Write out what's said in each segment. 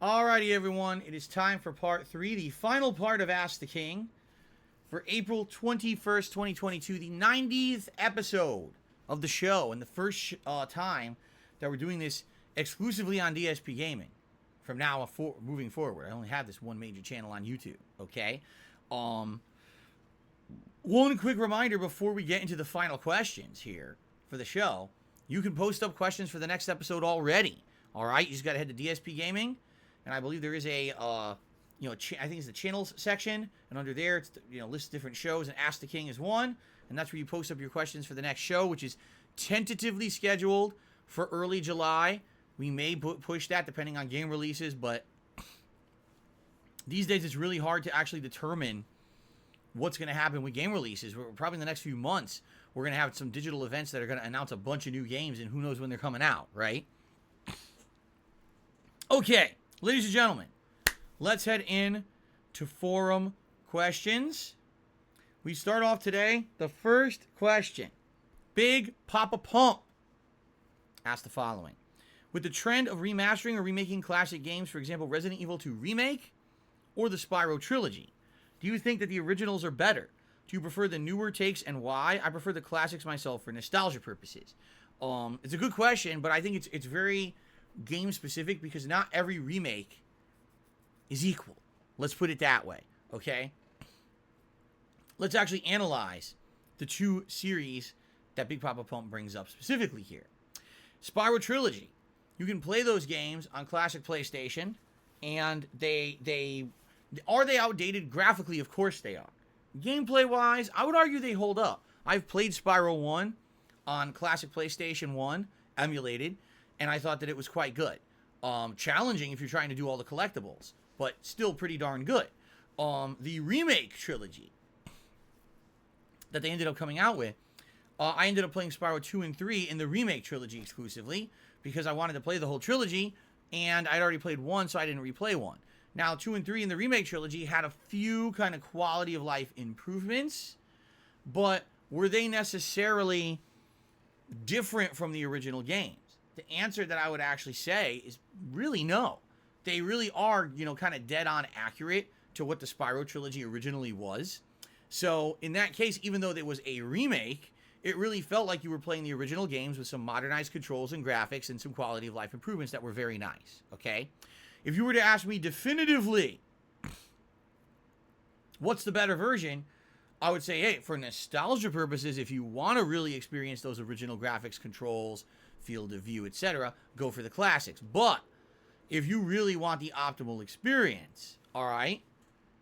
Alrighty, everyone. It is time for part 3, the final part of Ask the King, for April 21st, 2022, the 90th episode of the show, and the first time that we're doing this exclusively on DSPGaming from now moving forward. I only have this one major channel on YouTube, okay? One quick reminder before we get into the final questions here for the show. You can post up questions for the next episode already, alright? You just gotta head to DSPGaming. And I believe there is a, I think it's the channels section, and under there, it's, lists different shows, and Ask the King is one, and that's where you post up your questions for the next show, which is tentatively scheduled for early July. We may push that depending on game releases, but these days it's really hard to actually determine what's going to happen with game releases. We're probably in the next few months, we're going to have some digital events that are going to announce a bunch of new games, and who knows when they're coming out, right? Okay. Ladies and gentlemen, let's head in to forum questions. We start off today, the first question. Big Papa Pump asked the following. With the trend of remastering or remaking classic games, for example, Resident Evil 2 Remake or the Spyro trilogy, do you think that the originals are better? Do you prefer the newer takes and why? I prefer the classics myself for nostalgia purposes. It's a good question, but I think it's very game specific because not every remake is equal. Let's put it that way, okay? Let's actually analyze the two series that Big Papa Pump brings up specifically here. Spyro Trilogy. You can play those games on classic PlayStation, and are they outdated graphically? Of course they are. Gameplay wise, I would argue they hold up. I've played Spyro 1 on classic PlayStation 1 emulated, and I thought that it was quite good. Challenging if you're trying to do all the collectibles, but still pretty darn good. The Remake trilogy that they ended up coming out with, I ended up playing Spyro 2 and 3 in the Remake trilogy exclusively because I wanted to play the whole trilogy, and I'd already played 1, so I didn't replay 1. Now, 2 and 3 in the Remake trilogy had a few kind of quality of life improvements, but were they necessarily different from the original games? The answer that I would actually say is really no. They really are, kind of dead on accurate to what the Spyro trilogy originally was. So in that case, even though it was a remake, it really felt like you were playing the original games with some modernized controls and graphics and some quality of life improvements that were very nice, okay? If you were to ask me definitively, what's the better version? I would say, hey, for nostalgia purposes, if you want to really experience those original graphics, controls, field of view, etc., go for the classics. But if you really want the optimal experience, all right,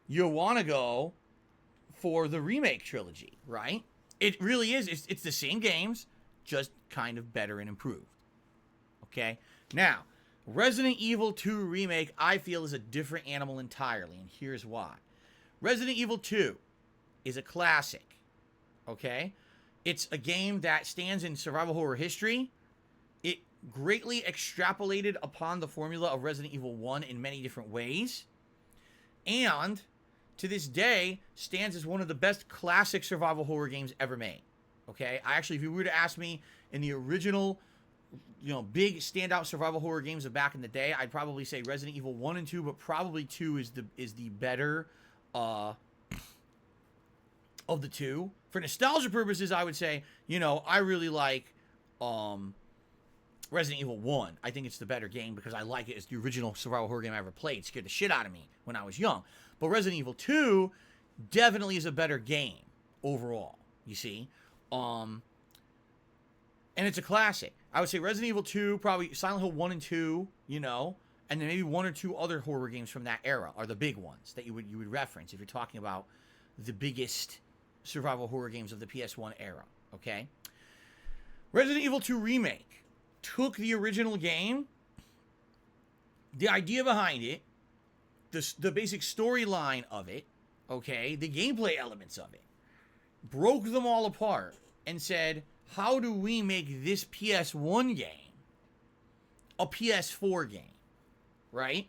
you'll want to go for the Remake trilogy, right? It really is. It's the same games, just kind of better and improved. Okay? Now, Resident Evil 2 Remake, I feel, is a different animal entirely, and here's why. Resident Evil 2 is a classic, okay? It's a game that stands in survival horror history. It greatly extrapolated upon the formula of Resident Evil 1 in many different ways. And to this day, stands as one of the best classic survival horror games ever made. Okay? If you were to ask me in the original, big standout survival horror games of back in the day, I'd probably say Resident Evil 1 and 2, but probably 2 is the better of the two. For nostalgia purposes, I would say, I really like Resident Evil 1. I think it's the better game because I like it. It's the original survival horror game I ever played. It scared the shit out of me when I was young. But Resident Evil 2 definitely is a better game overall, you see. And it's a classic. I would say Resident Evil 2, probably Silent Hill 1 and 2, and then maybe one or two other horror games from that era are the big ones that you would reference if you're talking about the biggest survival horror games of the PS1 era, okay? Resident Evil 2 Remake took the original game, the idea behind it, the basic storyline of it, okay, the gameplay elements of it, broke them all apart and said, how do we make this PS1 game a PS4 game, right?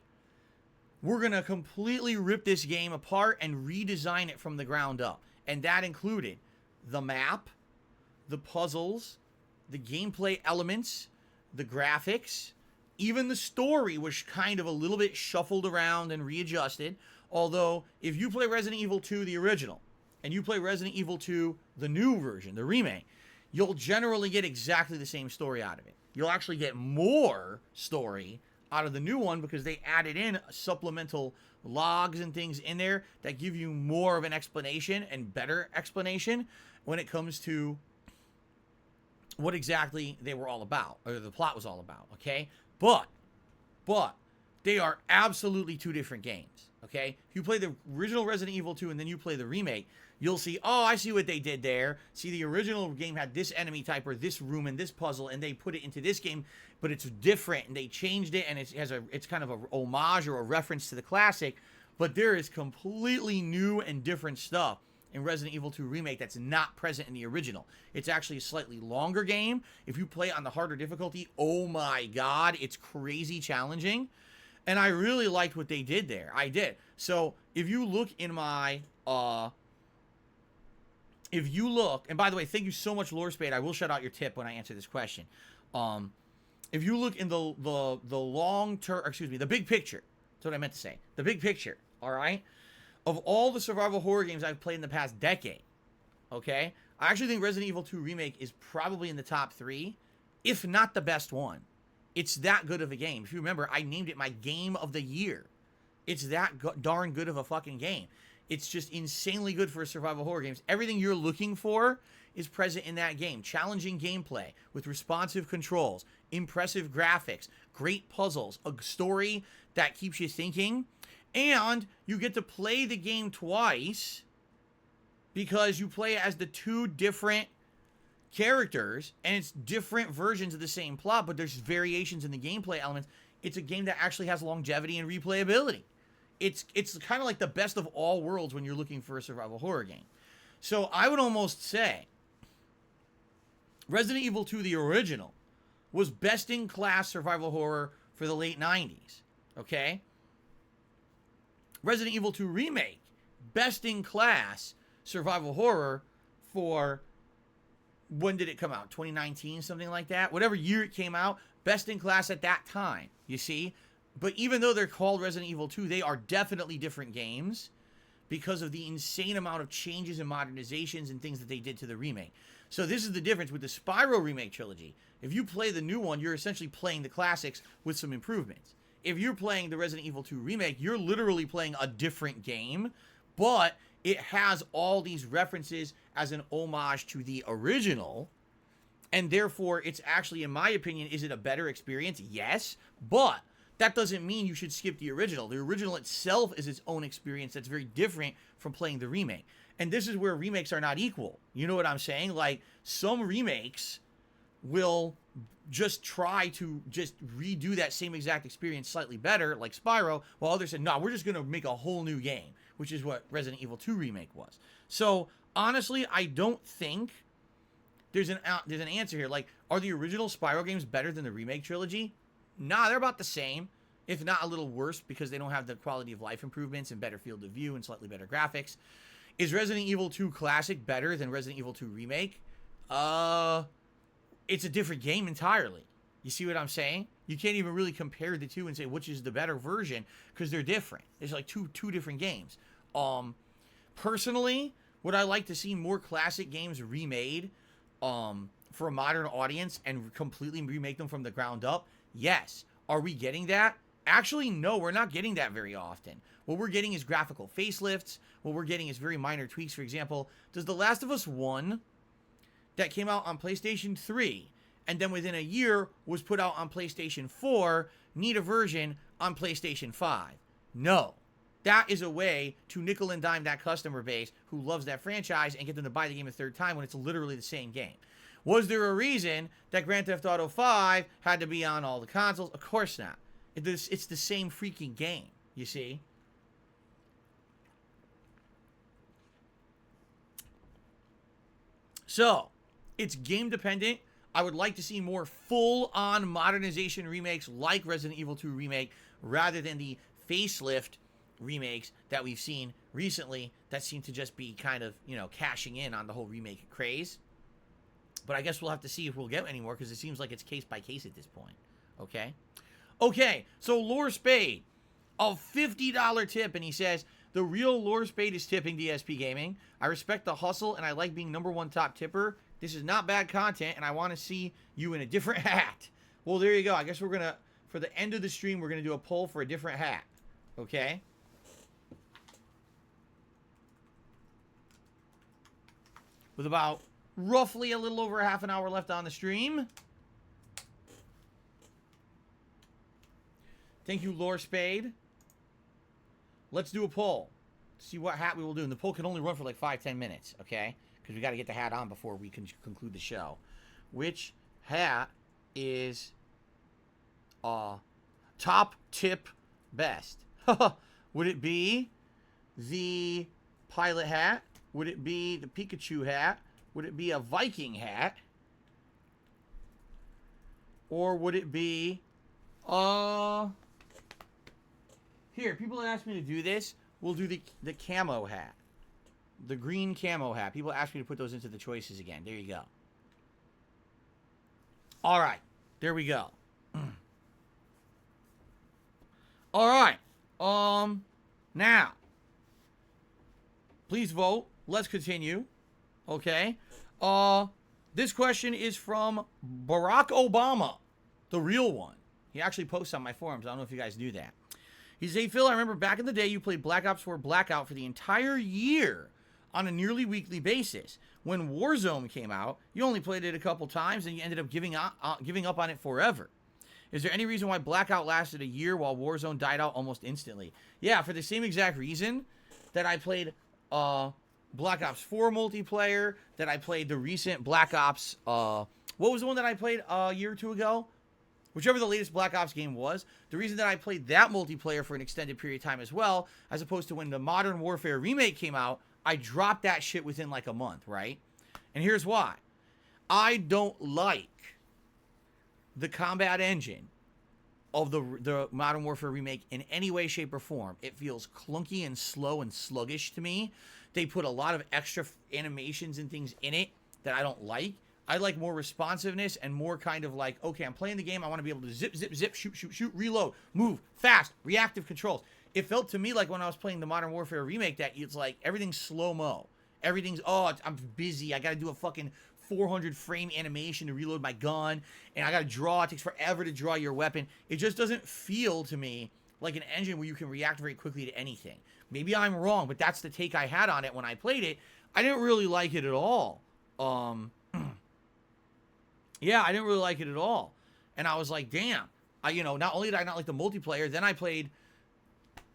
We're going to completely rip this game apart and redesign it from the ground up. And that included the map, the puzzles, the gameplay elements, the graphics, Even the story was kind of a little bit shuffled around and readjusted. Although, if you play Resident Evil 2, the original, and you play Resident Evil 2, the new version, the remake, you'll generally get exactly the same story out of it. You'll actually get more story out of the new one because they added in supplemental logs and things in there that give you more of an explanation and better explanation when it comes to what exactly they were all about, or the plot was all about, okay? But they are absolutely two different games, okay? If you play the original Resident Evil 2 and then you play the remake, you'll see, oh, I see what they did there. See, the original game had this enemy type or this room and this puzzle, and they put it into this game, but it's different, and they changed it, and it's kind of a homage or a reference to the classic, but there is completely new and different stuff in Resident Evil 2 Remake that's not present in the original. It's actually a slightly longer game. If you play on the harder difficulty, oh my god, it's crazy challenging. And I really liked what they did there. I did. So, if you look in my, and by the way, thank you so much, Lore Spade. I will shout out your tip when I answer this question. If you look in the long term, excuse me, the big picture. That's what I meant to say. The big picture, all right? Of all the survival horror games I've played in the past decade, okay, I actually think Resident Evil 2 Remake is probably in the top 3, if not the best one. It's that good of a game. If you remember, I named it my game of the year. It's that darn good of a fucking game. It's just insanely good for survival horror games. Everything you're looking for is present in that game. Challenging gameplay with responsive controls, impressive graphics, great puzzles, a story that keeps you thinking, and you get to play the game twice because you play as the two different characters, and it's different versions of the same plot, but there's variations in the gameplay elements. It's a game that actually has longevity and replayability. It's kind of like the best of all worlds when you're looking for a survival horror game. So I would almost say Resident Evil 2, the original, was best in class survival horror for the late 90s. Okay? Resident Evil 2 Remake, best in class survival horror for, when did it come out? 2019, something like that? Whatever year it came out, best in class at that time, you see? But even though they're called Resident Evil 2, they are definitely different games because of the insane amount of changes and modernizations and things that they did to the remake. So this is the difference with the Spyro Remake trilogy. If you play the new one, you're essentially playing the classics with some improvements. If you're playing the Resident Evil 2 Remake, you're literally playing a different game, but it has all these references as an homage to the original, and therefore it's actually, in my opinion, is it a better experience? Yes, but that doesn't mean you should skip the original. The original itself is its own experience that's very different from playing the remake. And this is where remakes are not equal. You know what I'm saying? Like, some remakes will just try to just redo that same exact experience slightly better, like Spyro, while others said, no, we're just going to make a whole new game, which is what Resident Evil 2 Remake was. So, honestly, I don't think there's an answer here. Like, are the original Spyro games better than the remake trilogy? Nah, they're about the same, if not a little worse, because they don't have the quality of life improvements and better field of view and slightly better graphics. Is Resident Evil 2 Classic better than Resident Evil 2 Remake? It's a different game entirely. You see what I'm saying? You can't even really compare the two and say which is the better version, because they're different. It's like two different games. Personally, would I like to see more classic games remade for a modern audience and completely remake them from the ground up? Yes. Are we getting that? Actually, no, we're not getting that very often. What we're getting is graphical facelifts. What we're getting is very minor tweaks. For example, does The Last of Us 1, that came out on PlayStation 3, and then within a year was put out on PlayStation 4, need a version on PlayStation 5? No. That is a way to nickel and dime that customer base who loves that franchise and get them to buy the game a third time when it's literally the same game. Was there a reason that Grand Theft Auto 5 had to be on all the consoles? Of course not. It's the same freaking game, you see? So, it's game dependent. I would like to see more full-on modernization remakes like Resident Evil 2 Remake rather than the facelift remakes that we've seen recently that seem to just be kind of, cashing in on the whole remake craze. But I guess we'll have to see if we'll get any more, because it seems like it's case by case at this point. Okay? Okay, so Lore Spade, a $50 tip, and he says, the real Lore Spade is tipping DSP Gaming. I respect the hustle, and I like being #1 top tipper. This is not bad content, and I want to see you in a different hat. Well, there you go. I guess we're going to, for the end of the stream, we're going to do a poll for a different hat. Okay? With about roughly a little over half an hour left on the stream. Thank you, Lore Spade. Let's do a poll. See what hat we will do. And the poll can only run for like 5-10 minutes, okay? Because we got to get the hat on before we can conclude the show. Which hat is top tip best? Would it be the pilot hat? Would it be the Pikachu hat? Would it be a Viking hat? Or would it be here, people that ask me to do this, we'll do the camo hat. The green camo hat. People ask me to put those into the choices again. There you go. All right. There we go. All right. Now, please vote. Let's continue. Okay. This question is from Barack Obama, the real one. He actually posts on my forums. I don't know if you guys knew that. He says, hey, Phil, I remember back in the day you played Black Ops 4 Blackout for the entire year on a nearly weekly basis. When Warzone came out, you only played it a couple times and you ended up giving up on it forever. Is there any reason why Blackout lasted a year while Warzone died out almost instantly? Yeah, for the same exact reason that I played Black Ops 4 multiplayer, that I played the recent Black Ops, what was the one that I played a year or two ago? Whichever the latest Black Ops game was, the reason that I played that multiplayer for an extended period of time as well, as opposed to when the Modern Warfare Remake came out, I dropped that shit within like a month, right? And here's why. I don't like the combat engine of the Modern Warfare Remake in any way, shape, or form. It feels clunky and slow and sluggish to me. They put a lot of extra animations and things in it that I don't like. I like more responsiveness and more kind of like, okay, I'm playing the game. I want to be able to zip, zip, zip, shoot, shoot, shoot, reload, move, fast, reactive controls. It felt to me like when I was playing the Modern Warfare Remake that it's like everything's slow-mo. Everything's, I'm busy. I got to do a fucking 400 frame animation to reload my gun. And I got to draw. It takes forever to draw your weapon. It just doesn't feel to me like an engine where you can react very quickly to anything. Maybe I'm wrong, but that's the take I had on it when I played it. I didn't really like it at all. Yeah, I didn't really like it at all. And I was like, damn. Not only did I not like the multiplayer, then I played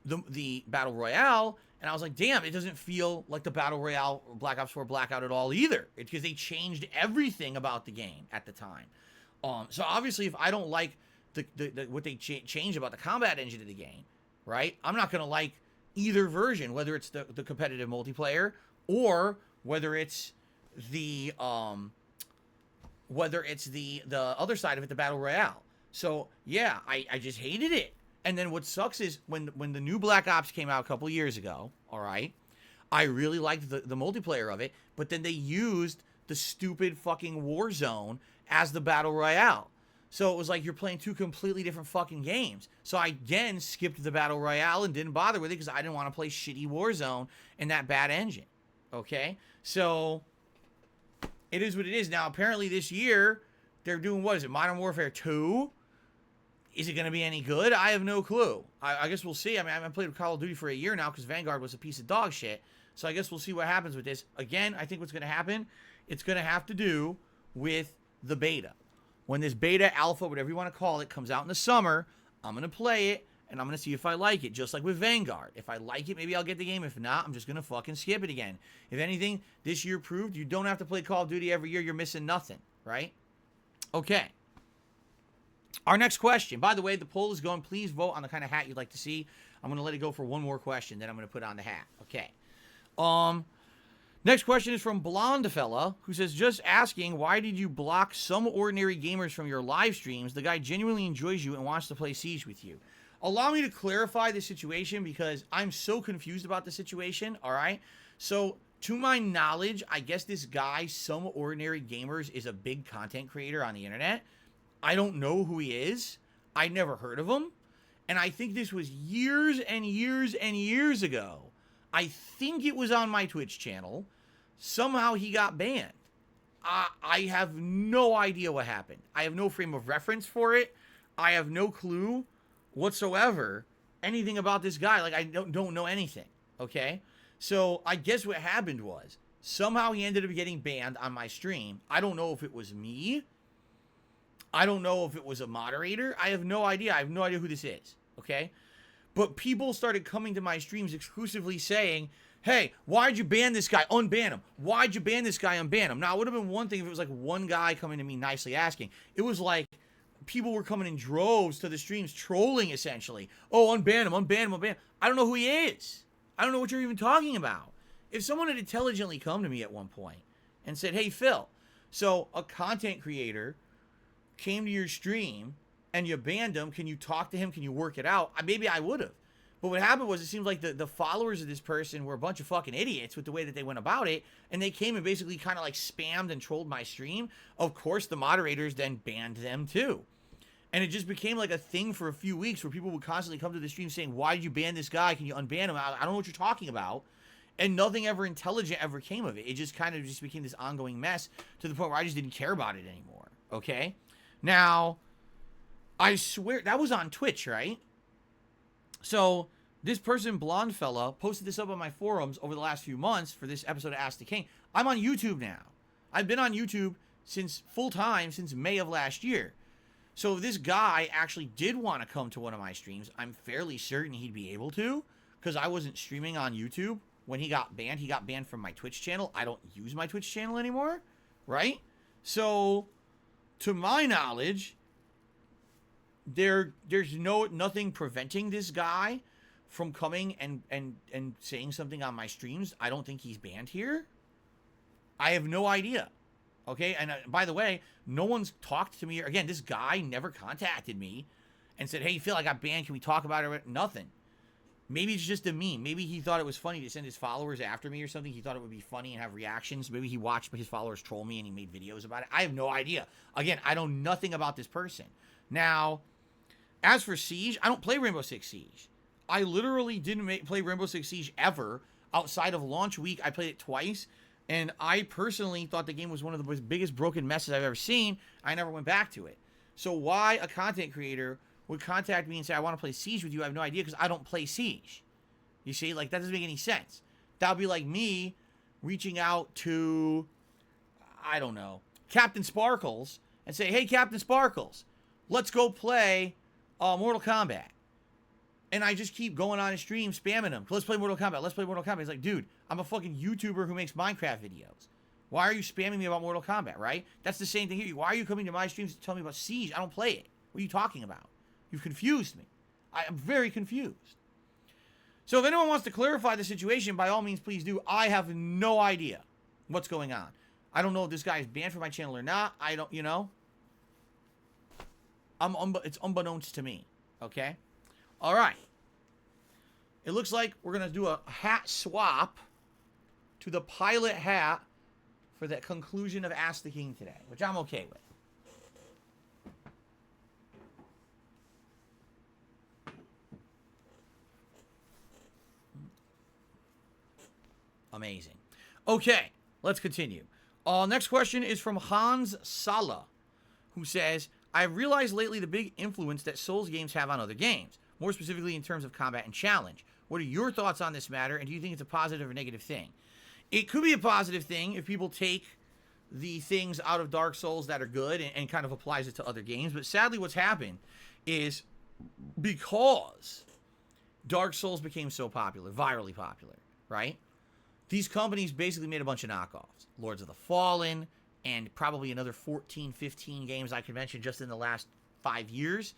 the Battle Royale, and I was like, damn, it doesn't feel like the Battle Royale or Black Ops 4 Blackout at all either. It's because they changed everything about the game at the time. So obviously, if I don't like what they changed about the combat engine of the game, right, I'm not going to like either version, whether it's the competitive multiplayer or whether it's the other side of it, the Battle Royale. So, yeah, I just hated it. And then what sucks is when the new Black Ops came out a couple years ago, all right, I really liked the multiplayer of it, but then they used the stupid fucking Warzone as the Battle Royale. So it was like you're playing two completely different fucking games. So I again skipped the Battle Royale and didn't bother with it because I didn't want to play shitty Warzone and that bad engine. Okay? So it is what it is. Now, apparently this year, they're doing, what is it, Modern Warfare 2? Is it going to be any good? I have no clue. I guess we'll see. I mean, I haven't played Call of Duty for a year now because Vanguard was a piece of dog shit. So I guess we'll see what happens with this. Again, I think what's going to happen, it's going to have to do with the beta. When this beta, alpha, whatever you want to call it, comes out in the summer, I'm going to play it, and I'm going to see if I like it, just like with Vanguard. If I like it, maybe I'll get the game. If not, I'm just going to fucking skip it again. If anything, this year proved you don't have to play Call of Duty every year. You're missing nothing, right? Okay. Our next question. By the way, the poll is going. Please vote on the kind of hat you'd like to see. I'm going to let it go for one more question, then I'm going to put on the hat. Okay. Next question is from Blonde Fella, who says, just asking, why did you block some ordinary gamers from your live streams? The guy genuinely enjoys you and wants to play Siege with you. Allow me to clarify the situation because I'm so confused about the situation, all right? So, to my knowledge, I guess this guy, Some Ordinary Gamers, is a big content creator on the internet. I don't know who he is. I'd never heard of him. And I think this was years and years and years ago. I think it was on my Twitch channel. Somehow he got banned. I have no idea what happened. I have no frame of reference for it. I have no clue whatsoever anything about this guy. Like, I don't know anything, okay? So I guess what happened was somehow he ended up getting banned on my stream. I don't know if it was me. I don't know if it was a moderator. I have no idea. I have no idea who this is, okay? But people started coming to my streams exclusively saying, hey, why'd you ban this guy? Unban him. Why'd you ban this guy? Unban him. Now, it would have been one thing if it was like one guy coming to me nicely asking. It was like people were coming in droves to the streams trolling, essentially. Oh, unban him, unban him, unban him. I don't know who he is. I don't know what you're even talking about. If someone had intelligently come to me at one point and said, hey, Phil, so a content creator came to your stream and you banned him, can you talk to him? Can you work it out? Maybe I would have. But what happened was it seems like the followers of this person were a bunch of fucking idiots with the way that they went about it. And they came and basically kind of like spammed and trolled my stream. Of course, the moderators then banned them too. And it just became like a thing for a few weeks where people would constantly come to the stream saying, why did you ban this guy? Can you unban him? I don't know what you're talking about. And nothing ever intelligent ever came of it. It just kind of just became this ongoing mess to the point where I just didn't care about it anymore. Okay? Now, I swear, that was on Twitch, right? So, this person, blonde fella, posted this up on my forums over the last few months for this episode of Ask the King. I'm on YouTube now. I've been on YouTube since full-time since May of last year. So, this guy actually did want to come to one of my streams. I'm fairly certain he'd be able to, because I wasn't streaming on YouTube when he got banned. He got banned from my Twitch channel. I don't use my Twitch channel anymore, right? So, to my knowledge, there's nothing preventing this guy from coming and saying something on my streams. I don't think he's banned here. I have no idea. Okay, and by the way, no one's talked to me. Again, this guy never contacted me and said, hey, Phil, I got banned. Can we talk about it? Nothing. Maybe it's just a meme. Maybe he thought it was funny to send his followers after me or something. He thought it would be funny and have reactions. Maybe he watched his followers troll me and he made videos about it. I have no idea. Again, I know nothing about this person. Now, as for Siege, I don't play Rainbow Six Siege. I literally didn't play Rainbow Six Siege ever. Outside of launch week, I played it twice. And I personally thought the game was one of the biggest broken messes I've ever seen. I never went back to it. So why a content creator would contact me and say, I want to play Siege with you, I have no idea, because I don't play Siege. You see, like, that doesn't make any sense. That would be like me reaching out to, I don't know, Captain Sparkles and say, hey, Captain Sparkles, let's go play Mortal Kombat. And I just keep going on his stream spamming him. Let's play Mortal Kombat. Let's play Mortal Kombat. He's like, dude, I'm a fucking YouTuber who makes Minecraft videos. Why are you spamming me about Mortal Kombat, right? That's the same thing here. Why are you coming to my streams to tell me about Siege? I don't play it. What are you talking about? You've confused me. I am very confused. So if anyone wants to clarify the situation, by all means, please do. I have no idea what's going on. I don't know if this guy is banned from my channel or not. I don't, you know. It's unbeknownst to me. Okay? All right. It looks like we're going to do a hat swap to the pilot hat for the conclusion of Ask the King today, which I'm okay with. Amazing. Okay, let's continue. Next question is from Hans Sala, who says, I've realized lately the big influence that Souls games have on other games, more specifically in terms of combat and challenge. What are your thoughts on this matter, and do you think it's a positive or negative thing? It could be a positive thing if people take the things out of Dark Souls that are good and kind of applies it to other games, but sadly what's happened is because Dark Souls became so popular, virally popular, right? These companies basically made a bunch of knockoffs. Lords of the Fallen, and probably another 14, 15 games I could mention just in the last 5 years,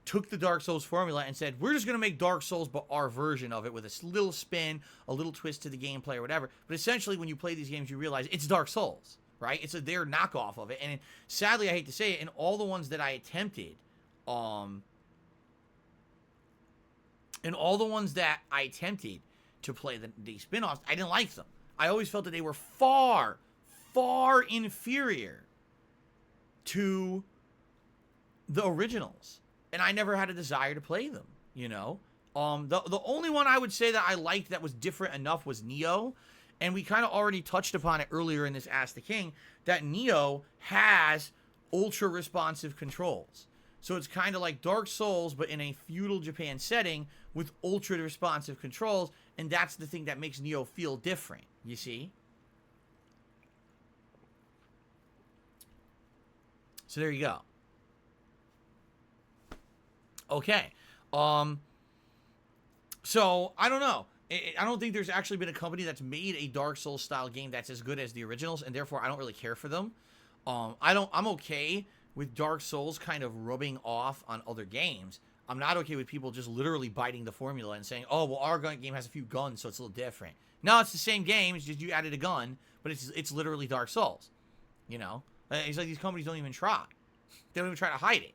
took the Dark Souls formula and said, we're just going to make Dark Souls but our version of it with a little spin, a little twist to the gameplay or whatever. But essentially, when you play these games, you realize it's Dark Souls, right? It's their knockoff of it. And sadly, I hate to say it, in all the ones that I attempted, to play the spin-offs, I didn't like them. I always felt that they were far, far inferior to the originals. and I never had a desire to play them, you know? The only one I would say that I liked that was different enough was Neo, and we kind of already touched upon it earlier in this Ask the King, that Neo has ultra responsive controls. So it's kind of like Dark Souls, but in a feudal Japan setting with ultra responsive controls, and that's the thing that makes Neo feel different, you see? So there you go. Okay. So I don't know. I don't think there's actually been a company that's made a Dark Souls style game that's as good as the originals, and therefore I don't really care for them. I'm okay with Dark Souls kind of rubbing off on other games. I'm not okay with people just literally biting the formula and saying, oh, well, our game has a few guns, so it's a little different. No, it's the same game. It's just you added a gun, but it's literally Dark Souls. You know? It's like these companies don't even try. They don't even try to hide it.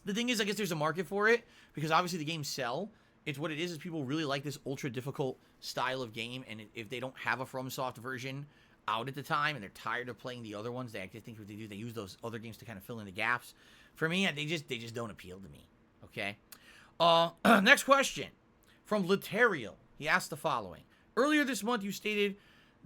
The thing is, I guess there's a market for it, because obviously the games sell. It's what it is people really like this ultra difficult style of game, and if they don't have a FromSoft version out at the time, and they're tired of playing the other ones, they actually think what they do, they use those other games to kind of fill in the gaps. For me, they just don't appeal to me. Okay? Next question from Laterial. He asked the following. Earlier this month, you stated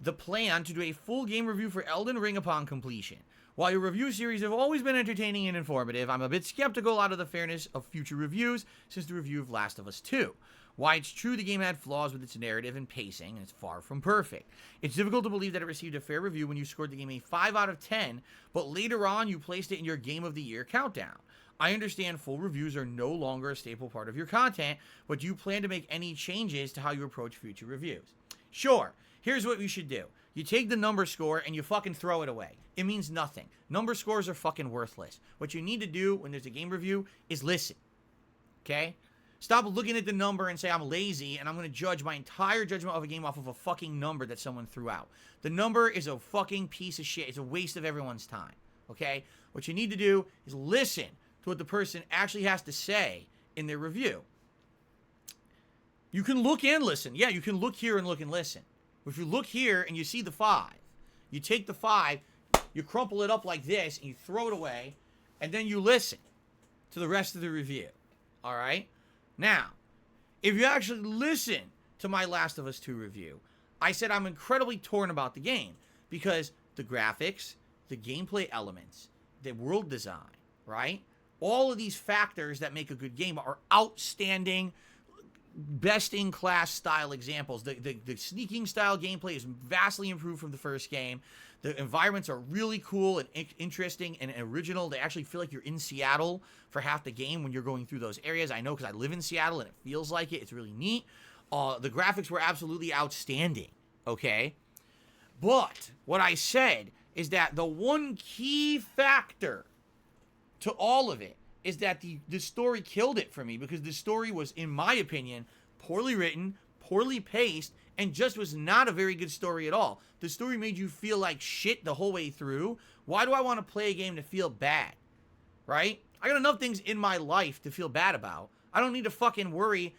the plan to do a full game review for Elden Ring upon completion. While your review series have always been entertaining and informative, I'm a bit skeptical out of the fairness of future reviews since the review of Last of Us 2. While it's true the game had flaws with its narrative and pacing, and it's far from perfect. It's difficult to believe that it received a fair review when you scored the game a 5 out of 10, but later on you placed it in your Game of the Year countdown. I understand full reviews are no longer a staple part of your content, but do you plan to make any changes to how you approach future reviews? Sure. Here's what you should do. You take the number score and you fucking throw it away. It means nothing. Number scores are fucking worthless. What you need to do when there's a game review is listen. Okay? Stop looking at the number and say I'm lazy and I'm going to judge my entire judgment of a game off of a fucking number that someone threw out. The number is a fucking piece of shit. It's a waste of everyone's time. Okay? What you need to do is listen to what the person actually has to say in their review. You can look and listen. Yeah, you can look here and look and listen. If you look here and you see the 5, you take the 5, you crumple it up like this, and you throw it away, and then you listen to the rest of the review. All right? Now, if you actually listen to my Last of Us 2 review, I said I'm incredibly torn about the game because the graphics, the gameplay elements, the world design, right? All of these factors that make a good game are outstanding, best-in-class style examples. The sneaking style gameplay is vastly improved from the first game. The environments are really cool and interesting and original. They actually feel like you're in Seattle for half the game when you're going through those areas. I know because I live in Seattle and it feels like it. It's really neat. The graphics were absolutely outstanding, okay? But what I said is that the one key factor to all of it is that the story killed it for me, because the story was, in my opinion, poorly written, poorly paced, and just was not a very good story at all. The story made you feel like shit the whole way through. Why do I want to play a game to feel bad? Right? I got enough things in my life to feel bad about. I don't need to fucking worry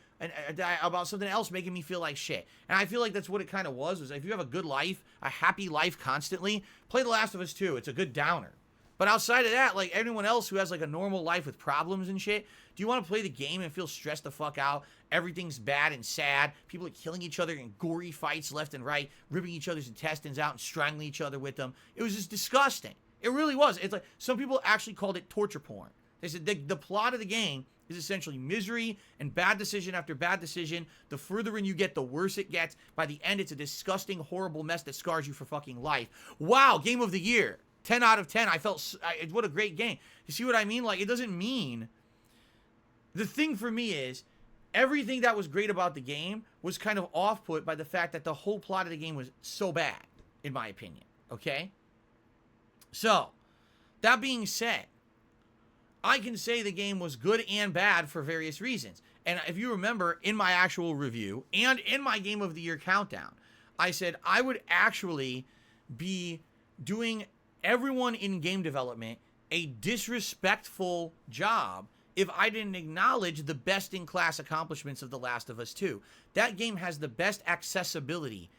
about something else making me feel like shit. And I feel like that's what it kind of was if you have a good life, a happy life constantly, play The Last of Us 2. It's a good downer. But outside of that, like everyone else who has like a normal life with problems and shit, do you want to play the game and feel stressed the fuck out? Everything's bad and sad. People are killing each other in gory fights left and right, ripping each other's intestines out and strangling each other with them. It was just disgusting. It really was. It's like some people actually called it torture porn. They said the plot of the game is essentially misery and bad decision after bad decision. The further in you get, the worse it gets. By the end, it's a disgusting, horrible mess that scars you for fucking life. Wow, Game of the Year. 10 out of 10. I felt, what a great game. You see what I mean? Like, it doesn't mean, the thing for me is, everything that was great about the game was kind of off-put by the fact that the whole plot of the game was so bad, in my opinion. Okay? So, that being said, I can say the game was good and bad for various reasons. And if you remember, in my actual review, and in my Game of the Year countdown, I said I would actually be doing everyone in game development a disrespectful job if I didn't acknowledge the best-in-class accomplishments of The Last of Us 2. That game has the best accessibility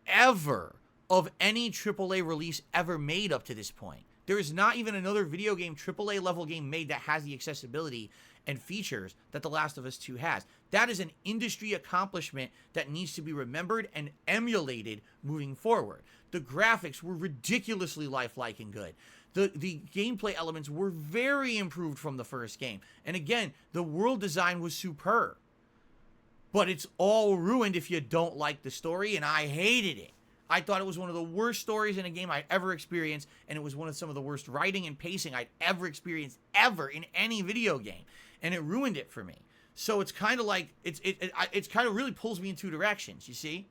ever of any AAA release ever made up to this point. There is not even another video game, AAA level game made that has the accessibility and features that The Last of Us 2 has. That is an industry accomplishment that needs to be remembered and emulated moving forward. The graphics were ridiculously lifelike and good. The gameplay elements were very improved from the first game. And again, the world design was superb. But it's all ruined if you don't like the story, and I hated it. I thought it was one of the worst stories in a game I ever experienced, and it was one of some of the worst writing and pacing I'd ever experienced ever in any video game, and it ruined it for me. So it's kind of like it's kind of really pulls me in two directions, you see?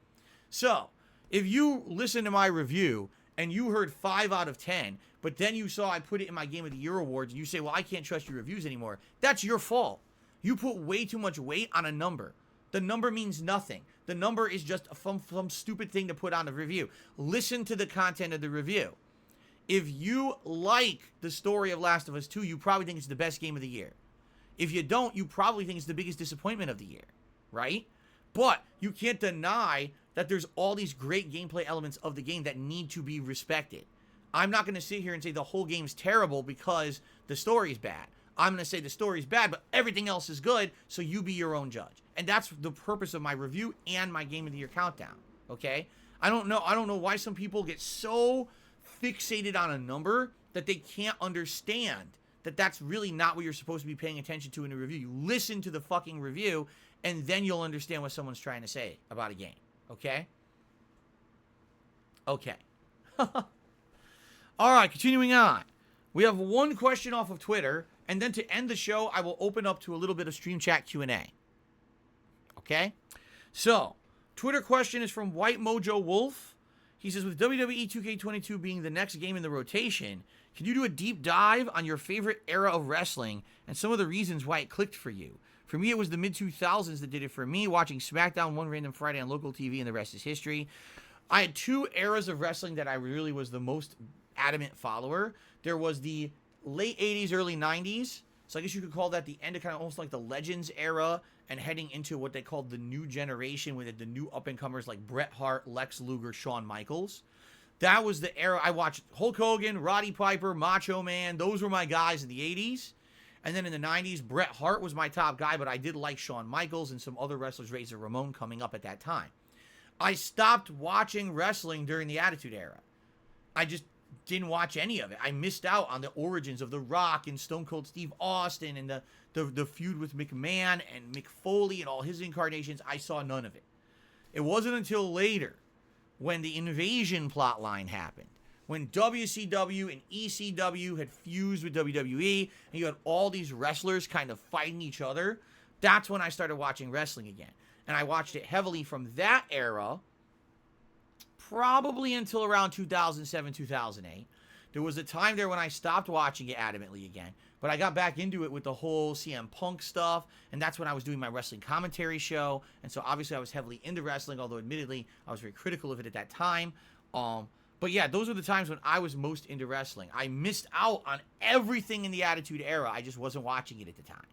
So, if you listen to my review and you heard 5 out of 10, but then you saw I put it in my Game of the Year awards and you say, "Well, I can't trust your reviews anymore." That's your fault. You put way too much weight on a number. The number means nothing. The number is just some stupid thing to put on the review. Listen to the content of the review. If you like the story of Last of Us 2, you probably think it's the best game of the year. If you don't, you probably think it's the biggest disappointment of the year, right? But you can't deny that there's all these great gameplay elements of the game that need to be respected. I'm not going to sit here and say the whole game's terrible because the story's bad. I'm going to say the story's bad, but everything else is good, so you be your own judge. And that's the purpose of my review and my Game of the Year countdown, okay? I don't know why some people get so fixated on a number that they can't understand that that's really not what you're supposed to be paying attention to in a review. You listen to the fucking review, and then you'll understand what someone's trying to say about a game, okay? Okay. All right, continuing on. We have one question off of Twitter, and then to end the show, I will open up to a little bit of stream chat Q&A. Okay? So, Twitter question is from White Mojo Wolf. He says, with WWE 2K22 being the next game in the rotation, can you do a deep dive on your favorite era of wrestling and some of the reasons why it clicked for you? For me, it was the mid-2000s that did it for me, watching SmackDown one random Friday on local TV, and the rest is history. I had 2 eras of wrestling that I really was the most adamant follower. There was the late 80s, early 90s. So I guess you could call that the end of kind of almost like the Legends era and heading into what they called the new generation with the new up-and-comers like Bret Hart, Lex Luger, Shawn Michaels. That was the era. I watched Hulk Hogan, Roddy Piper, Macho Man. Those were my guys in the 80s. And then in the 90s, Bret Hart was my top guy, but I did like Shawn Michaels and some other wrestlers, Razor Ramon, coming up at that time. I stopped watching wrestling during the Attitude Era. I just didn't watch any of it. I missed out on the origins of The Rock and Stone Cold Steve Austin and the feud with McMahon and Mick Foley and all his incarnations. I saw none of it. It wasn't until later when the Invasion plotline happened, when WCW and ECW had fused with WWE and you had all these wrestlers kind of fighting each other. That's when I started watching wrestling again. And I watched it heavily from that era, probably until around 2007, 2008. There was a time there when I stopped watching it adamantly again, but I got back into it with the whole CM Punk stuff, and that's when I was doing my wrestling commentary show, and so obviously I was heavily into wrestling, although admittedly I was very critical of it at that time. But yeah, those are the times when I was most into wrestling. I missed out on everything in the Attitude Era. I just wasn't watching it at the time.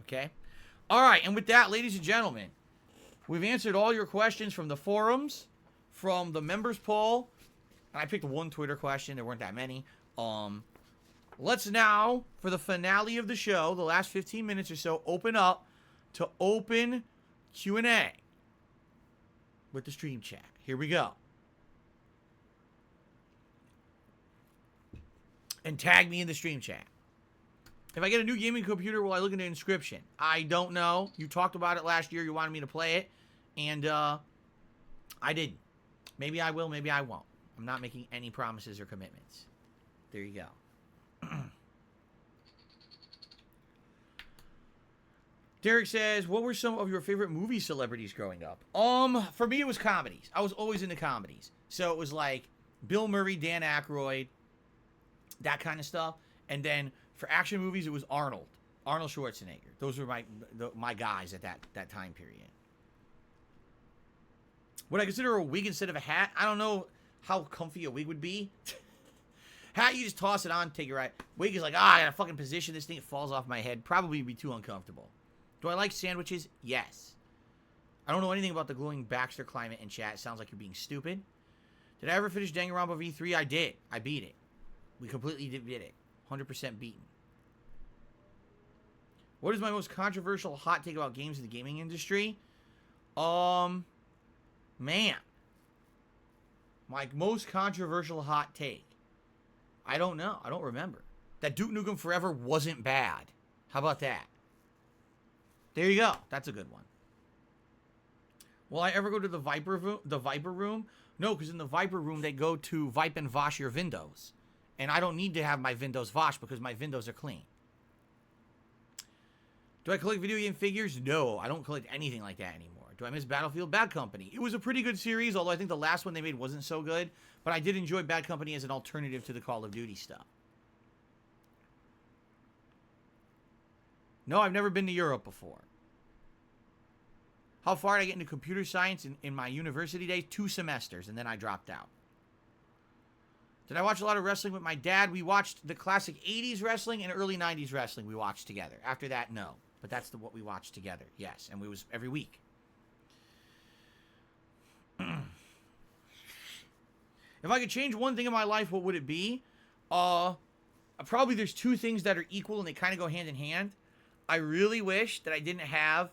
Okay? All right, and with that, ladies and gentlemen, we've answered all your questions from the forums, from the members poll. I picked one Twitter question. There weren't that many. Let's now, for the finale of the show, the last 15 minutes or so, open up to open Q&A with the stream chat. Here we go. And tag me in the stream chat. If I get a new gaming computer, will I look into Inscription? I don't know. You talked about it last year. You wanted me to play it. And I didn't. Maybe I will. Maybe I won't. I'm not making any promises or commitments. There you go. Derek says, what were some of your favorite movie celebrities growing up? For me, it was comedies. I was always into comedies. So it was like Bill Murray, Dan Aykroyd, that kind of stuff. And then for action movies, it was Arnold Schwarzenegger. Those were my guys at that time period. Would I consider a wig instead of a hat? I don't know how comfy a wig would be. Hat, you just toss it on, take it right. Wig is like, I gotta fucking position this thing, it falls off my head. Probably be too uncomfortable. Do I like sandwiches? Yes. I don't know anything about the glowing Baxter climate in chat. It sounds like you're being stupid. Did I ever finish Danganronpa V3? I did. I beat it. We completely did it. 100% beaten. What is my most controversial hot take about games in the gaming industry? Man. My most controversial hot take. I don't know. I don't remember. That Duke Nukem Forever wasn't bad. How about that? There you go. That's a good one. Will I ever go to the Viper room? No, because in the Viper room, they go to Vipe and Vosh your Windows. And I don't need to have my Windows Vosh because my Windows are clean. Do I collect video game figures? No, I don't collect anything like that anymore. Do I miss Battlefield? Bad Company. It was a pretty good series, although I think the last one they made wasn't so good. But I did enjoy Bad Company as an alternative to the Call of Duty stuff. No, I've never been to Europe before. How far did I get into computer science in my university days? 2 semesters, and then I dropped out. Did I watch a lot of wrestling with my dad? We watched the classic 80s wrestling and early 90s wrestling we watched together. After that, no. But that's what we watched together, yes. And it was every week. If I could change one thing in my life, what would it be? Probably there's 2 things that are equal and they kind of go hand in hand. I really wish that I didn't have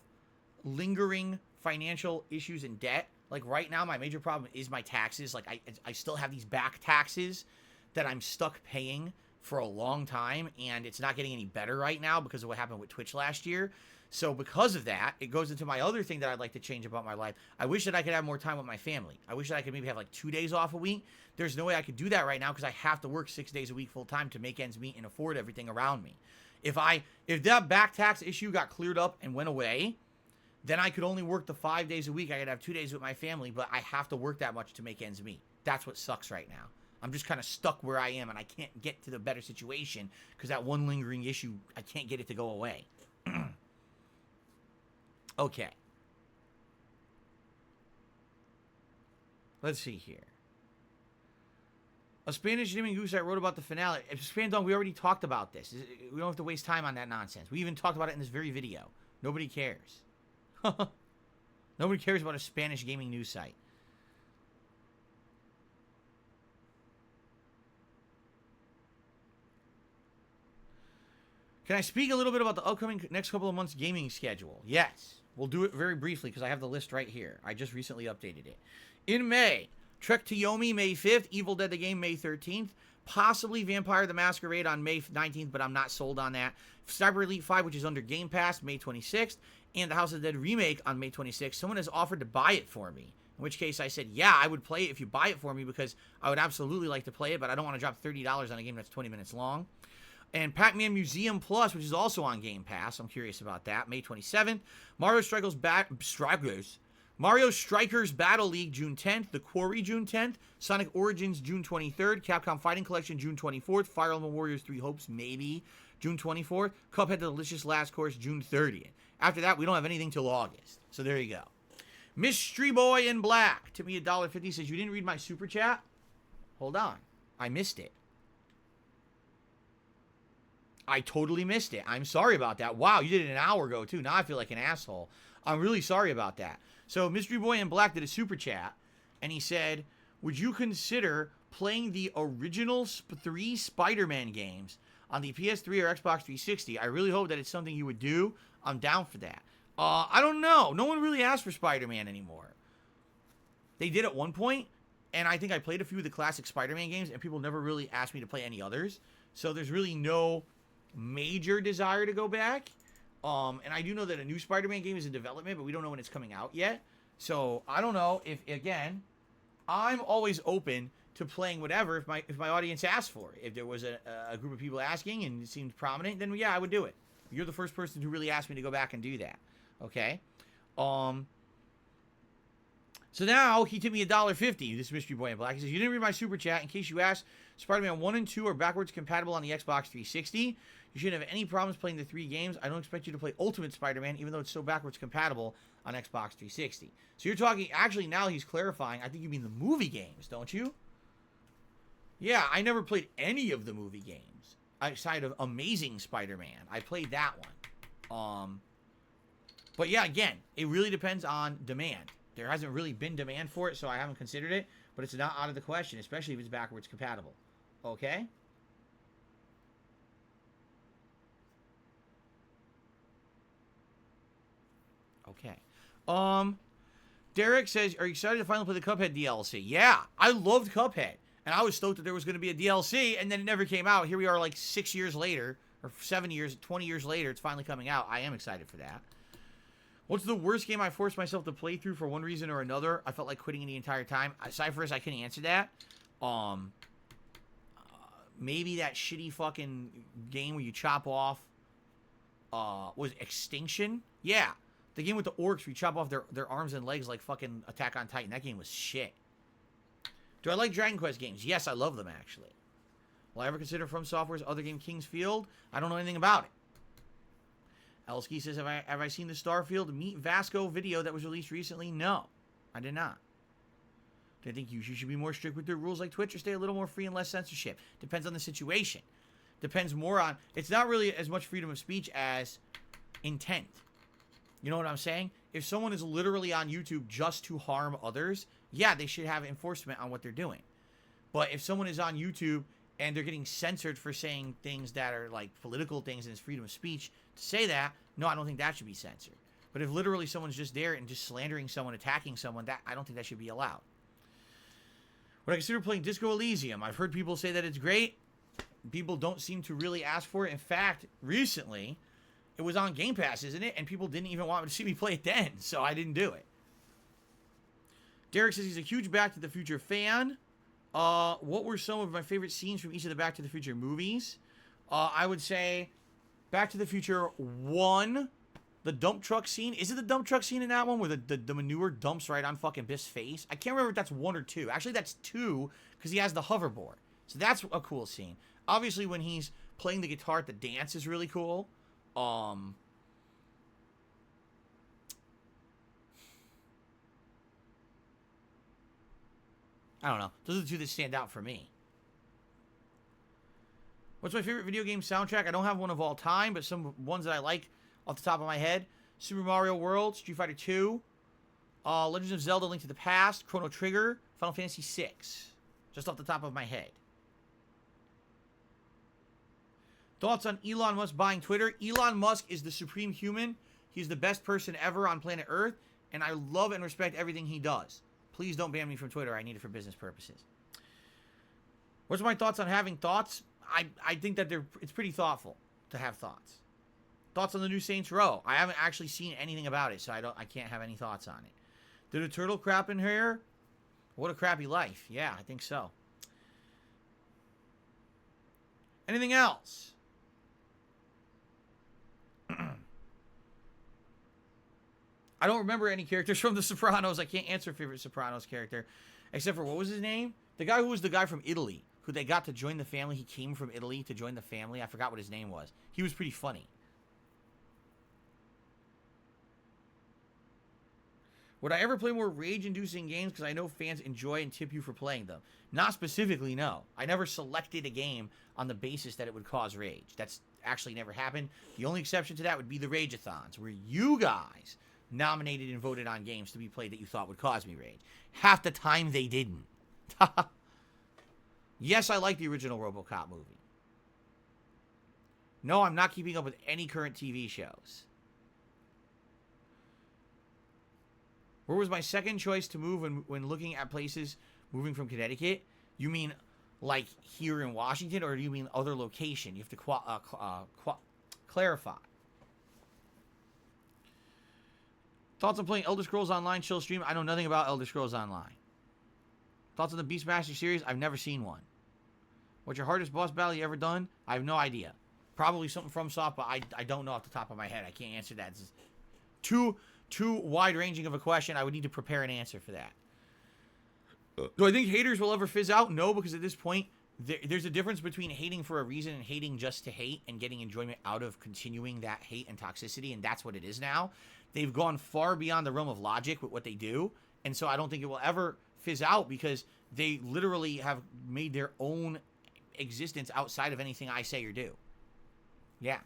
lingering financial issues and debt. Like right now, my major problem is my taxes. Like I still have these back taxes that I'm stuck paying for a long time, and it's not getting any better right now because of what happened with Twitch last year. So because of that, it goes into my other thing that I'd like to change about my life. I wish that I could have more time with my family. I wish that I could maybe have like 2 days off a week. There's no way I could do that right now because I have to work 6 days a week full time to make ends meet and afford everything around me. If that back tax issue got cleared up and went away, then I could only work the 5 days a week. I could have 2 days with my family, but I have to work that much to make ends meet. That's what sucks right now. I'm just kind of stuck where I am, and I can't get to the better situation because that one lingering issue, I can't get it to go away. Okay. Let's see here. A Spanish Jimmy Goose I wrote about the finale. Spandong, we already talked about this. We don't have to waste time on that nonsense. We even talked about it in this very video. Nobody cares. Nobody cares about a Spanish gaming news site. Can I speak a little bit about the upcoming next couple of months gaming schedule? Yes. We'll do it very briefly because I have the list right here. I just recently updated it. In May, Trek to Yomi May 5th, Evil Dead the Game May 13th, possibly Vampire the Masquerade on May 19th, but I'm not sold on that. Cyber Elite 5, which is under Game Pass, May 26th, and the House of the Dead Remake on May 26th. Someone has offered to buy it for me, in which case I said, yeah, I would play it if you buy it for me because I would absolutely like to play it, but I don't want to drop $30 on a game that's 20 minutes long. And Pac-Man Museum Plus, which is also on Game Pass. I'm curious about that. May 27th. Mario Strikers Battle League, June 10th. The Quarry, June 10th. Sonic Origins, June 23rd. Capcom Fighting Collection, June 24th. Fire Emblem Warriors 3 Hopes, maybe June 24th. Cuphead The Delicious Last Course, June 30th. After that, we don't have anything till August. So there you go. Mystery Boy in Black. Tip me $1.50. Says, you didn't read my super chat? Hold on. I missed it. I totally missed it. I'm sorry about that. Wow, you did it an hour ago, too. Now I feel like an asshole. I'm really sorry about that. So, Mystery Boy in Black did a super chat, and he said, would you consider playing the original 3 Spider-Man games on the PS3 or Xbox 360? I really hope that it's something you would do. I'm down for that. I don't know. No one really asked for Spider-Man anymore. They did at one point, and I think I played a few of the classic Spider-Man games, and people never really asked me to play any others. So, there's really no major desire to go back. And I do know that a new Spider-Man game is in development, but we don't know when it's coming out yet. So I don't know if, again, I'm always open to playing whatever if my audience asks for it. If there was a group of people asking and it seemed prominent, then yeah, I would do it. You're the first person who really asked me to go back and do that. Okay. So now he tipped me $1.50. This Mystery Boy in Black. He says, you didn't read my super chat. In case you asked, Spider-Man 1 and 2 are backwards compatible on the Xbox 360. You shouldn't have any problems playing the 3 games. I don't expect you to play Ultimate Spider-Man, even though it's so backwards compatible on Xbox 360. So you're talking, actually now he's clarifying, I think you mean the movie games, don't you? Yeah, I never played any of the movie games outside of Amazing Spider-Man. I played that one. But yeah, again, it really depends on demand. There hasn't really been demand for it, so I haven't considered it. But it's not out of the question, especially if it's backwards compatible. Okay? Okay. Derek says, are you excited to finally play the Cuphead DLC? Yeah, I loved Cuphead. And I was stoked that there was going to be a DLC, and then it never came out. Here we are like 6 years later, or 7 years, 20 years later, it's finally coming out. I am excited for that. What's the worst game I forced myself to play through for one reason or another? I felt like quitting the entire time. Cyphers, I couldn't answer that. Maybe that shitty fucking game where you chop off, was Extinction? Yeah. The game with the orcs where you chop off their arms and legs like fucking Attack on Titan. That game was shit. Do I like Dragon Quest games? Yes, I love them, actually. Will I ever consider From Software's other game, King's Field? I don't know anything about it. Elsky says, have I seen the Starfield Meet Vasco video that was released recently? No, I did not. Do I think you should be more strict with your rules like Twitch or stay a little more free and less censorship? Depends on the situation. Depends more on... It's not really as much freedom of speech as intent. You know what I'm saying? If someone is literally on YouTube just to harm others, yeah, they should have enforcement on what they're doing. But if someone is on YouTube and they're getting censored for saying things that are like political things and it's freedom of speech to say that, no, I don't think that should be censored. But if literally someone's just there and just slandering someone, attacking someone, that I don't think that should be allowed. Would I consider playing Disco Elysium? I've heard people say that it's great. People don't seem to really ask for it. In fact, recently, it was on Game Pass, isn't it? And people didn't even want to see me play it then, so I didn't do it. Derek says he's a huge Back to the Future fan. What were some of my favorite scenes from each of the Back to the Future movies? I would say Back to the Future 1, the dump truck scene. Is it the dump truck scene in that one where the manure dumps right on fucking Biff's face? I can't remember if that's 1 or 2. Actually, that's 2 because he has the hoverboard. So that's a cool scene. Obviously, when he's playing the guitar at the dance is really cool. I don't know. Those are the two that stand out for me. What's my favorite video game soundtrack? I don't have one of all time, but some ones that I like off the top of my head. Super Mario World, Street Fighter 2, Legends of Zelda: Link to the Past, Chrono Trigger, Final Fantasy 6. Just off the top of my head. Thoughts on Elon Musk buying Twitter? Elon Musk is the supreme human. He's the best person ever on planet Earth, and I love and respect everything he does. Please don't ban me from Twitter. I need it for business purposes. What's my thoughts on having thoughts? I think that it's pretty thoughtful to have thoughts. Thoughts on the new Saints Row? I haven't actually seen anything about it, so I can't have any thoughts on it. Did a turtle crap in here? What a crappy life. Yeah, I think so. Anything else? I don't remember any characters from The Sopranos. I can't answer favorite Sopranos character. Except for, what was his name? The guy who was the guy from Italy. Who they got to join the family. He came from Italy to join the family. I forgot what his name was. He was pretty funny. Would I ever play more rage-inducing games? Because I know fans enjoy and tip you for playing them. Not specifically, no. I never selected a game on the basis that it would cause rage. That's actually never happened. The only exception to that would be the Rage-a-thons, where you guys nominated and voted on games to be played that you thought would cause me rage. Half the time they didn't. Yes, I like the original RoboCop movie. No, I'm not keeping up with any current TV shows. Where was my second choice to move when looking at places moving from Connecticut? You mean like here in Washington, or do you mean other location? You have to clarify. Thoughts on playing Elder Scrolls Online chill stream? I know nothing about Elder Scrolls Online. Thoughts on the Beastmaster series? I've never seen one. What's your hardest boss battle you ever done? I have no idea. Probably something from Soft, but I don't know off the top of my head. I can't answer that. It's too wide-ranging of a question. I would need to prepare an answer for that. Do I think haters will ever fizz out? No, because at this point, there's a difference between hating for a reason and hating just to hate and getting enjoyment out of continuing that hate and toxicity, and that's what it is now. They've gone far beyond the realm of logic with what they do, and so I don't think it will ever fizz out because they literally have made their own existence outside of anything I say or do. Yeah.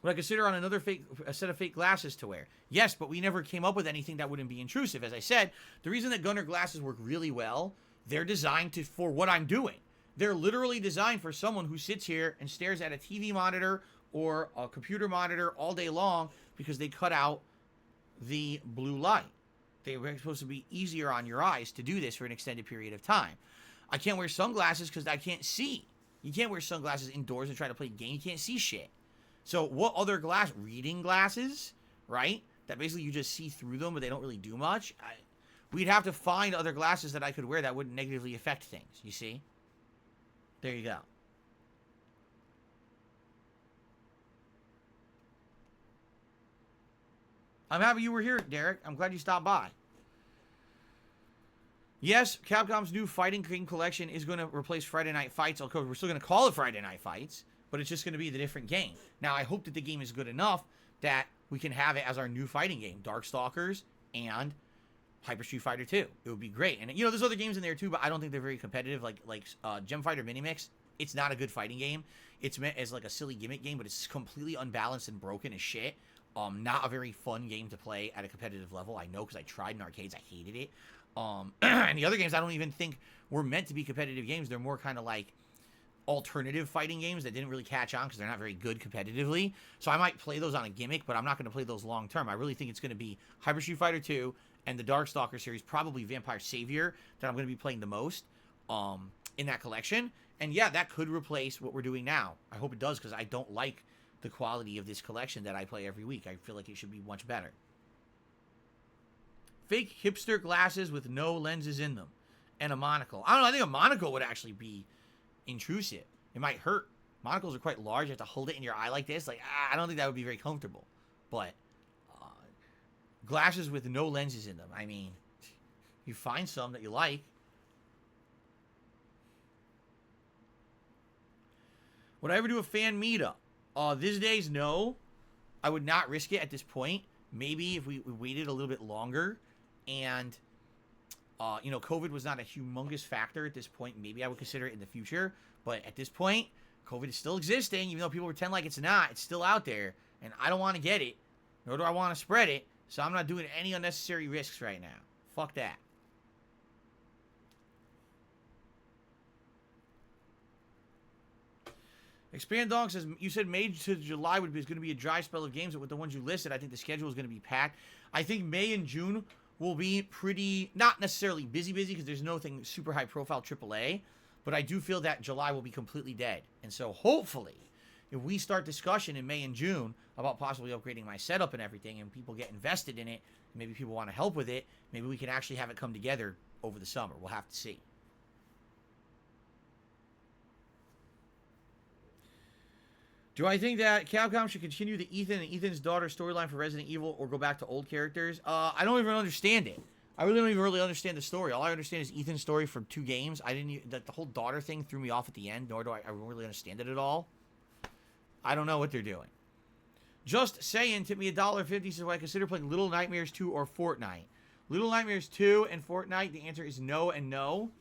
Would I consider on a set of fake glasses to wear? Yes, but we never came up with anything that wouldn't be intrusive. As I said, the reason that Gunnar glasses work really well, they're designed for what I'm doing. They're literally designed for someone who sits here and stares at a TV monitor or a computer monitor all day long because they cut out the blue light. They were supposed to be easier on your eyes to do this for an extended period of time. I can't wear sunglasses because I can't see. You can't wear sunglasses indoors and try to play a game. You can't see shit. So what other reading glasses, right? That basically you just see through them, but they don't really do much. We'd have to find other glasses that I could wear that wouldn't negatively affect things, you see? There you go. I'm happy you were here, Derek. I'm glad you stopped by. Yes, Capcom's new Fighting King collection is going to replace Friday Night Fights. We're still going to call it Friday Night Fights, but it's just going to be the different game. Now, I hope that the game is good enough that we can have it as our new fighting game, Darkstalkers and Hyper Street Fighter 2. It would be great. And, you know, there's other games in there, too, but I don't think they're very competitive, like Gem Fighter Minimix. It's not a good fighting game. It's meant as, like, a silly gimmick game, but it's completely unbalanced and broken as shit. Not a very fun game to play at a competitive level. I know because I tried in arcades. I hated it. And the other games I don't even think were meant to be competitive games. They're more kind of like alternative fighting games that didn't really catch on because they're not very good competitively. So I might play those on a gimmick, but I'm not going to play those long term. I really think it's going to be Hyper Street Fighter 2 and the Darkstalker series, probably Vampire Savior, that I'm going to be playing the most in that collection. And yeah, that could replace what we're doing now. I hope it does because I don't like the quality of this collection that I play every week. I feel like it should be much better. Fake hipster glasses with no lenses in them and a monocle. I don't know. I think a monocle would actually be intrusive. It might hurt. Monocles are quite large. You have to hold it in your eye like this. Like, I don't think that would be very comfortable. But glasses with no lenses in them. I mean, you find some that you like. Would I ever do a fan meetup? These days, no. I would not risk it at this point. Maybe if we waited a little bit longer and, you know, COVID was not a humongous factor at this point, maybe I would consider it in the future. But at this point, COVID is still existing. Even though people pretend like it's not, it's still out there. And I don't want to get it, nor do I want to spread it. So I'm not doing any unnecessary risks right now. Fuck that. Expand Dog says, you said May to July is going to be a dry spell of games, but with the ones you listed, I think the schedule is going to be packed. I think May and June will be pretty, not necessarily busy, because there's nothing super high profile AAA, but I do feel that July will be completely dead. And so hopefully, if we start discussion in May and June about possibly upgrading my setup and everything, and people get invested in it, maybe people want to help with it, maybe we can actually have it come together over the summer. We'll have to see. Do I think that Capcom should continue the Ethan and Ethan's daughter storyline for Resident Evil or go back to old characters? I don't even understand it. I really don't even really understand the story. All I understand is Ethan's story from 2 games. I didn't even, the whole daughter thing threw me off at the end, nor do I really understand it at all. I don't know what they're doing. Just saying, tip me $1.50 so I consider playing Little Nightmares 2 or Fortnite. Little Nightmares 2 and Fortnite, the answer is no and no.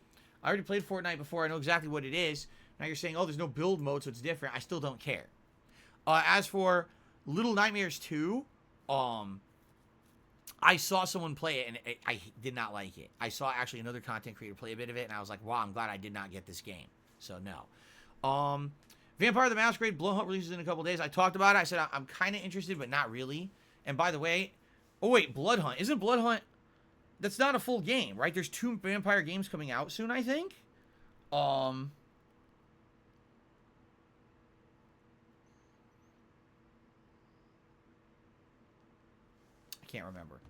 I already played Fortnite before. I know exactly what it is. Now you're saying, oh, there's no build mode, so it's different. I still don't care. As for Little Nightmares 2, I saw someone play it, and I did not like it. I saw actually another content creator play a bit of it, and I was like, wow, I'm glad I did not get this game. So, no. Vampire the Masquerade Bloodhunt releases in a couple days. I talked about it. I said I'm kind of interested, but not really. And by the way, oh, wait, Bloodhunt. Isn't Bloodhunt... That's not a full game, right? There's 2 vampire games coming out soon, I think. I can't remember.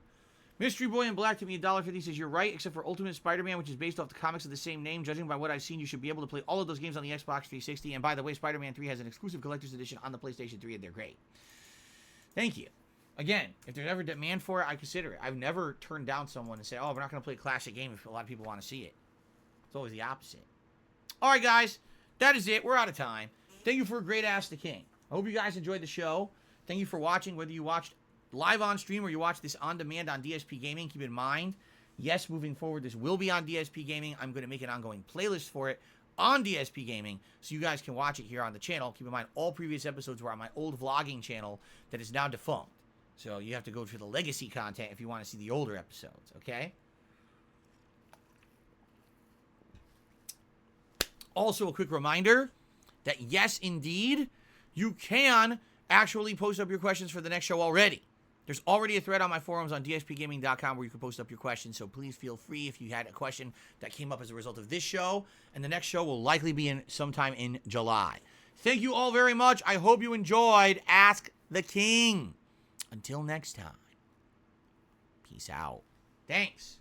Mystery Boy in Black to me $1.50 says, you're right, except for Ultimate Spider-Man, which is based off the comics of the same name. Judging by what I've seen, you should be able to play all of those games on the Xbox 360. And by the way, Spider-Man 3 has an exclusive collector's edition on the PlayStation 3, and they're great. Thank you. Again, if there's ever demand for it, I consider it. I've never turned down someone and said, oh, we're not going to play a classic game if a lot of people want to see it. It's always the opposite. All right, guys. That is it. We're out of time. Thank you for a great Ask the King. I hope you guys enjoyed the show. Thank you for watching, whether you watched live on stream or you watch this on demand on DSPGaming. Keep in mind, yes, moving forward, this will be on DSPGaming. I'm going to make an ongoing playlist for it on DSPGaming so you guys can watch it here on the channel. Keep in mind, all previous episodes were on my old vlogging channel that is now defunct. So you have to go to the legacy content if you want to see the older episodes, okay? Also, a quick reminder that yes, indeed, you can actually post up your questions for the next show already. There's already a thread on my forums on DSPGaming.com where you can post up your questions, so please feel free if you had a question that came up as a result of this show, and the next show will likely be sometime in July. Thank you all very much. I hope you enjoyed Ask the King. Until next time, peace out. Thanks.